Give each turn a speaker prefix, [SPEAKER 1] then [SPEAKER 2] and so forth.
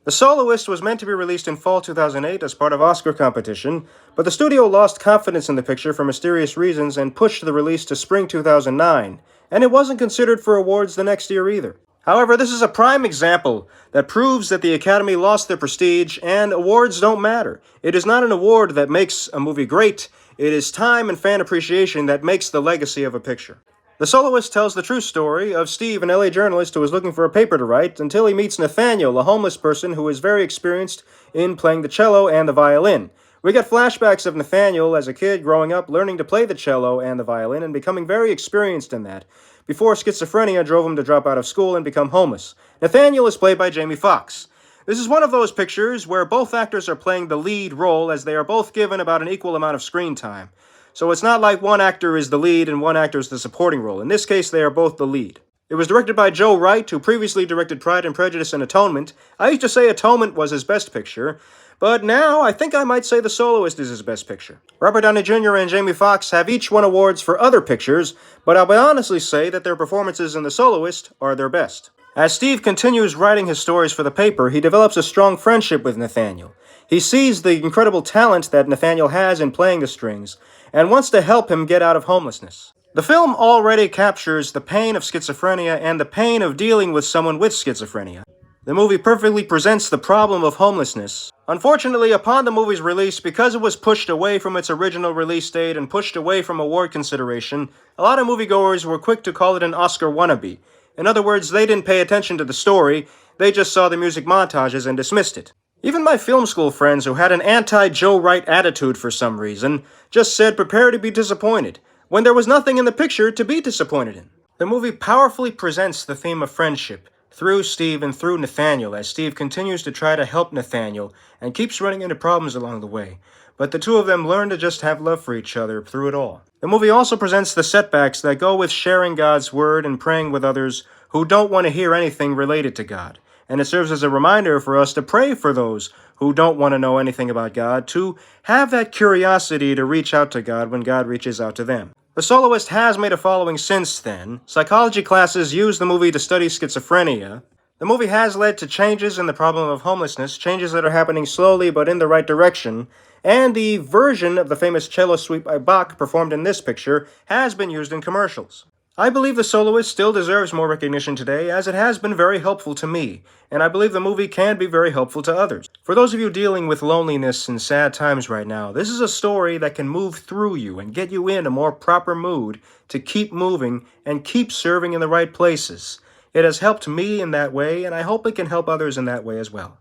[SPEAKER 1] The Soloist was meant to be released in fall 2008 as part of Oscar competition, but the studio lost confidence in the picture for mysterious reasons and pushed the release to spring 2009, and it wasn't considered for awards the next year either. However, this is a prime example that proves that the Academy lost their prestige and awards don't matter. It is not an award that makes a movie great, it is time and fan appreciation that makes the legacy of a picture. The Soloist tells the true story of Steve, an LA journalist who is looking for a paper to write, until he meets Nathaniel, a homeless person who is very experienced in playing the cello and the violin. We get flashbacks of Nathaniel as a kid growing up, learning to play the cello and the violin, and becoming very experienced in that, before schizophrenia drove him to drop out of school and become homeless. Nathaniel is played by Jamie Foxx. This is one of those pictures where both actors are playing the lead role, as they are both given about an equal amount of screen time. So it's not like one actor is the lead and one actor is the supporting role. In this case, they are both the lead. It was directed by Joe Wright, who previously directed Pride and Prejudice and Atonement. I used to say Atonement was his best picture, but now I think I might say The Soloist is his best picture. Robert Downey Jr. and Jamie Foxx have each won awards for other pictures, but I'll honestly say that their performances in The Soloist are their best. As Steve continues writing his stories for the paper, he develops a strong friendship with Nathaniel. He sees the incredible talent that Nathaniel has in playing the strings, and wants to help him get out of homelessness. The film already captures the pain of schizophrenia and the pain of dealing with someone with schizophrenia. The movie perfectly presents the problem of homelessness. Unfortunately, upon the movie's release, because it was pushed away from its original release date and pushed away from award consideration, a lot of moviegoers were quick to call it an Oscar-wannabe. In other words, they didn't pay attention to the story, they just saw the music montages and dismissed it. Even my film school friends who had an anti-Joe Wright attitude for some reason just said prepare to be disappointed, when there was nothing in the picture to be disappointed in. The movie powerfully presents the theme of friendship through Steve and through Nathaniel, as Steve continues to try to help Nathaniel and keeps running into problems along the way. But the two of them learn to just have love for each other through it all. The movie also presents the setbacks that go with sharing God's word and praying with others who don't want to hear anything related to God. And it serves as a reminder for us to pray for those who don't want to know anything about God, to have that curiosity to reach out to God when God reaches out to them. The Soloist has made a following since then. Psychology classes use the movie to study schizophrenia. The movie has led to changes in the problem of homelessness, changes that are happening slowly but in the right direction, and the version of the famous cello suite by Bach performed in this picture has been used in commercials. I believe The Soloist still deserves more recognition today, as it has been very helpful to me, and I believe the movie can be very helpful to others. For those of you dealing with loneliness and sad times right now, this is a story that can move through you and get you in a more proper mood to keep moving and keep serving in the right places. It has helped me in that way, and I hope it can help others in that way as well.